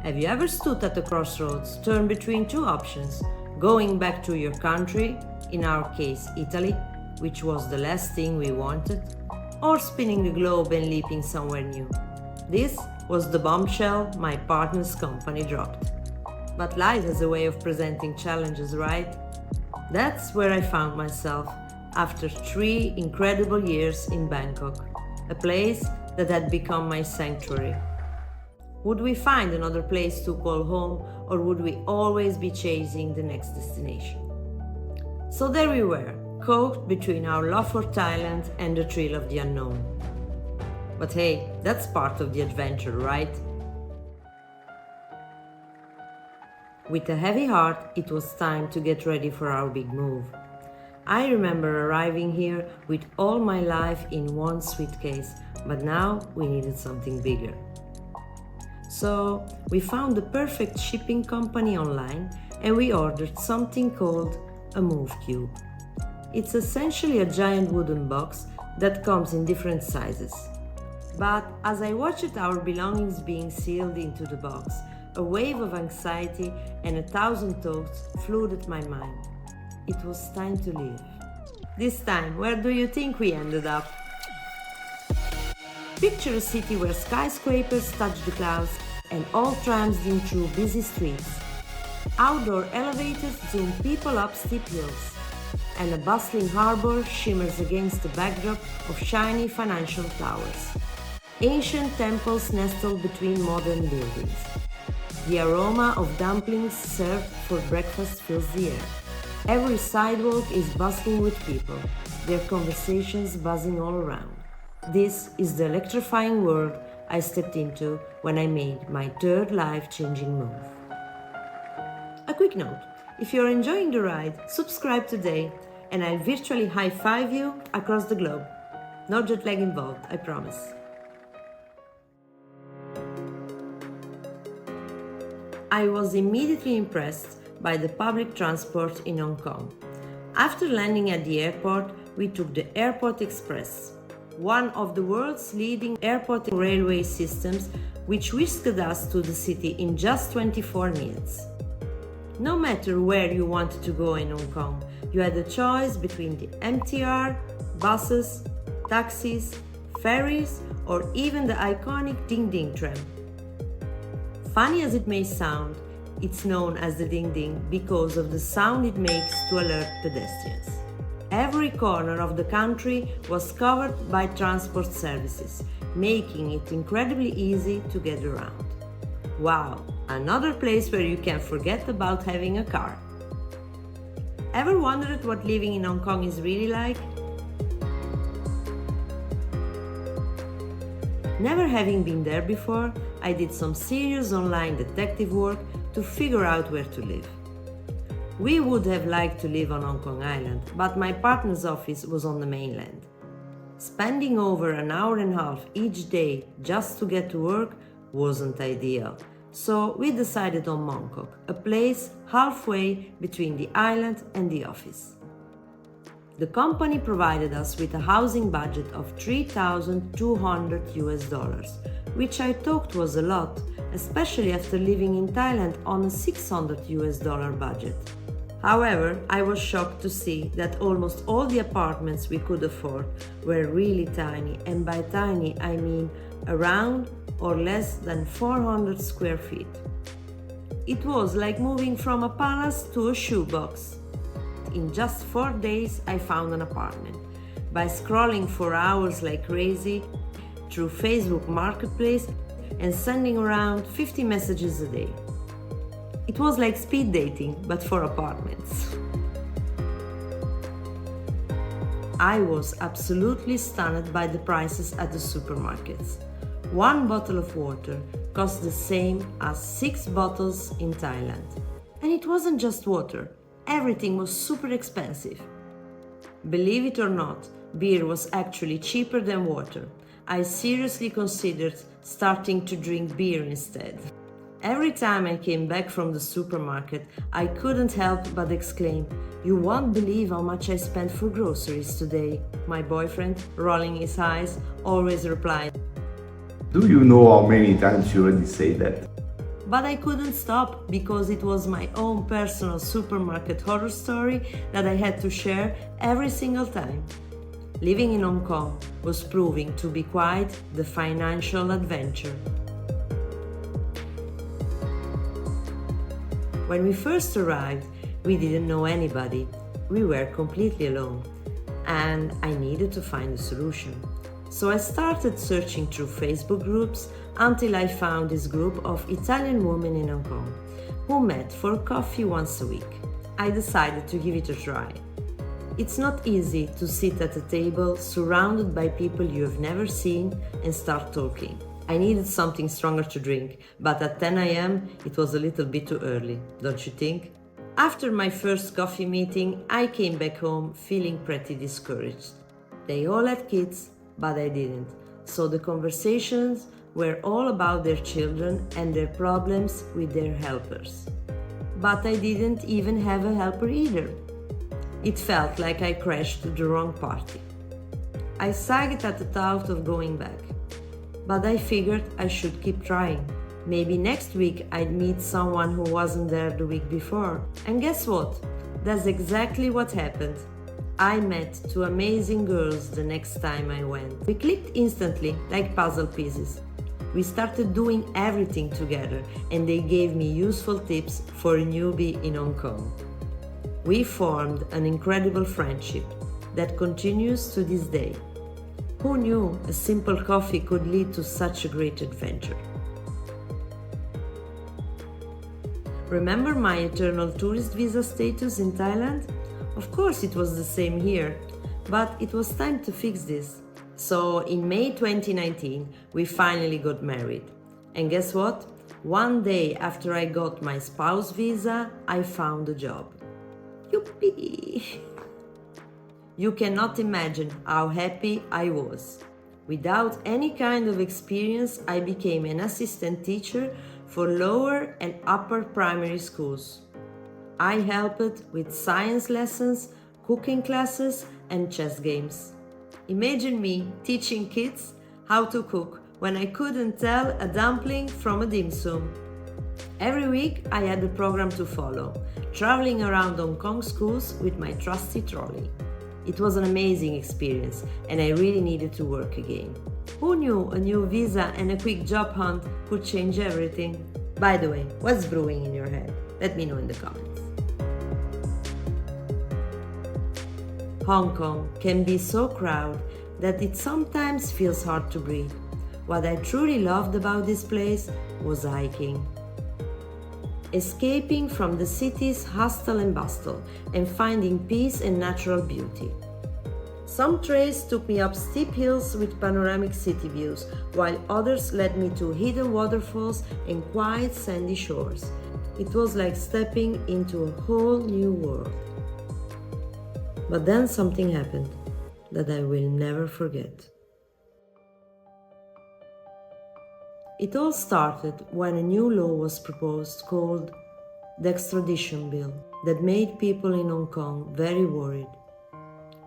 Have you ever stood at a crossroads, torn between two options, going back to your country, in our case Italy, which was the last thing we wanted, or spinning the globe and leaping somewhere new? This was the bombshell my partner's company dropped. But life has a way of presenting challenges, right? That's where I found myself after 3 incredible years in Bangkok, a place that had become my sanctuary. Would we find another place to call home, or would we always be chasing the next destination? So there we were, caught between our love for Thailand and the thrill of the unknown. But hey, that's part of the adventure, right? With a heavy heart, it was time to get ready for our big move. I remember arriving here with all my life in one suitcase, but now we needed something bigger. So we found the perfect shipping company online and we ordered something called a Move Cube. It's essentially a giant wooden box that comes in different sizes. But as I watched our belongings being sealed into the box, a wave of anxiety and 1,000 thoughts flooded my mind. It was time to leave. This time, where do you think we ended up? Picture a city where skyscrapers touch the clouds and all trams zoom through busy streets. Outdoor elevators zoom people up steep hills, and a bustling harbor shimmers against the backdrop of shiny financial towers. Ancient temples nestle between modern buildings. The aroma of dumplings served for breakfast fills the air. Every sidewalk is bustling with people, their conversations buzzing all around. This is the electrifying world I stepped into when I made my third life-changing move. A quick note, if you're enjoying the ride, subscribe today and I'll virtually high-five you across the globe. No jet lag involved, I promise. I was immediately impressed by the public transport in Hong Kong. After landing at the airport, we took the Airport Express, one of the world's leading airport railway systems, which whisked us to the city in just 24 minutes. No matter where you wanted to go in Hong Kong, you had a choice between the MTR, buses, taxis, ferries, or even the iconic Ding Ding tram. Funny as it may sound, it's known as the Ding Ding because of the sound it makes to alert pedestrians. Every corner of the country was covered by transport services, making it incredibly easy to get around. Wow, another place where you can forget about having a car. Ever wondered what living in Hong Kong is really like? Never having been there before, I did some serious online detective work to figure out where to live. We would have liked to live on Hong Kong Island, but my partner's office was on the mainland. Spending over an hour and a half each day just to get to work wasn't ideal, so we decided on Mongkok, a place halfway between the island and the office. The company provided us with a housing budget of $3,200, which I thought was a lot, especially after living in Thailand on a $600 budget. However, I was shocked to see that almost all the apartments we could afford were really tiny, and by tiny I mean around or less than 400 square feet. It was like moving from a palace to a shoebox. In just 4 days, I found an apartment. By scrolling for hours like crazy through Facebook Marketplace and sending around 50 messages a day. It was like speed dating, but for apartments. I was absolutely stunned by the prices at the supermarkets. One bottle of water cost the same as 6 bottles in Thailand. And it wasn't just water. Everything was super expensive. Believe it or not, beer was actually cheaper than water. I seriously considered starting to drink beer instead. Every time I came back from the supermarket, I couldn't help but exclaim, "You won't believe how much I spent for groceries today." My boyfriend, rolling his eyes, always replied, Do you know how many times you already say that? But I couldn't stop because it was my own personal supermarket horror story that I had to share every single time. Living in Hong Kong was proving to be quite the financial adventure. When we first arrived, we didn't know anybody. We were completely alone, and I needed to find a solution. So I started searching through Facebook groups until I found this group of Italian women in Hong Kong who met for coffee once a week. I decided to give it a try. It's not easy to sit at a table surrounded by people you have never seen and start talking. I needed something stronger to drink, but at 10 a.m. it was a little bit too early, don't you think? After my first coffee meeting, I came back home feeling pretty discouraged. They all had kids, but I didn't. So the conversations were all about their children and their problems with their helpers. But I didn't even have a helper either. It felt like I crashed the wrong party. I sagged at the thought of going back. But I figured I should keep trying. Maybe next week I'd meet someone who wasn't there the week before. And guess what? That's exactly what happened. I met two amazing girls the next time I went. We clicked instantly, like puzzle pieces. We started doing everything together, and they gave me useful tips for a newbie in Hong Kong. We formed an incredible friendship that continues to this day. Who knew a simple coffee could lead to such a great adventure? Remember my eternal tourist visa status in Thailand? Of course it was the same here, but it was time to fix this. So in May 2019, we finally got married. And guess what? One day after I got my spouse visa, I found a job. Yuppie! You cannot imagine how happy I was. Without any kind of experience, I became an assistant teacher for lower and upper primary schools. I helped with science lessons, cooking classes, and chess games. Imagine me teaching kids how to cook when I couldn't tell a dumpling from a dim sum. Every week I had a program to follow, traveling around Hong Kong schools with my trusty trolley. It was an amazing experience, and I really needed to work again. Who knew a new visa and a quick job hunt could change everything? By the way, what's brewing in your head? Let me know in the comments. Hong Kong can be so crowded that it sometimes feels hard to breathe. What I truly loved about this place was hiking. Escaping from the city's hustle and bustle and finding peace and natural beauty. Some trails took me up steep hills with panoramic city views, while others led me to hidden waterfalls and quiet sandy shores. It was like stepping into a whole new world. But then something happened that I will never forget. It all started when a new law was proposed called the Extradition Bill that made people in Hong Kong very worried.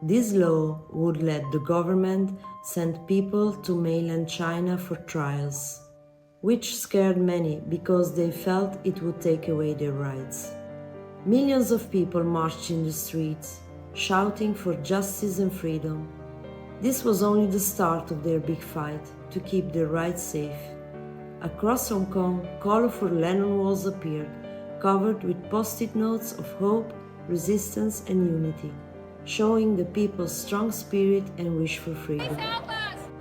This law would let the government send people to mainland China for trials, which scared many because they felt it would take away their rights. Millions of people marched in the streets, shouting for justice and freedom. This was only the start of their big fight to keep their rights safe. Across Hong Kong, colorful lantern walls appeared, covered with post-it notes of hope, resistance and unity, showing the people's strong spirit and wish for freedom.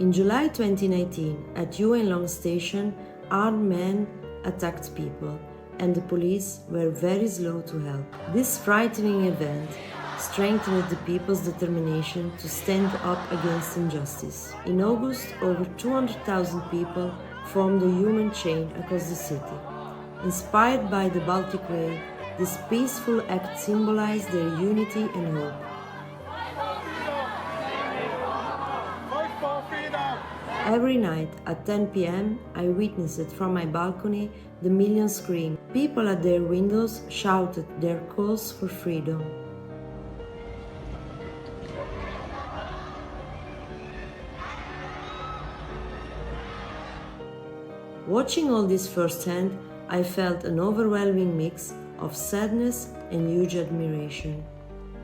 In July 2019, at Yuen Long Station, armed men attacked people, and the police were very slow to help. This frightening event strengthened the people's determination to stand up against injustice. In August, over 200,000 people formed a human chain across the city. Inspired by the Baltic Way, this peaceful act symbolized their unity and hope. Every night at 10 p.m., I witnessed from my balcony the millions scream. People at their windows shouted their calls for freedom. Watching all this firsthand, I felt an overwhelming mix of sadness and huge admiration.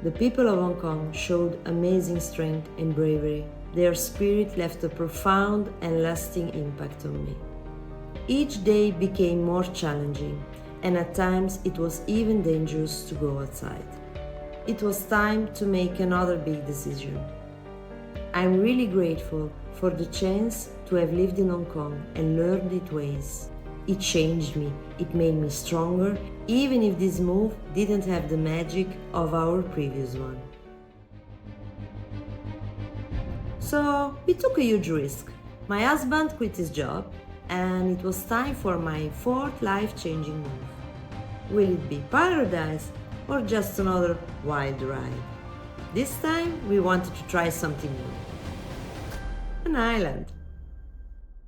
The people of Hong Kong showed amazing strength and bravery. Their spirit left a profound and lasting impact on me. Each day became more challenging, and at times it was even dangerous to go outside. It was time to make another big decision. I'm really grateful for the chance to have lived in Hong Kong and learned its ways. It changed me, it made me stronger, even if this move didn't have the magic of our previous one. So, we took a huge risk. My husband quit his job, and it was time for my fourth life-changing move. Will it be paradise or just another wild ride? This time, we wanted to try something new. An island.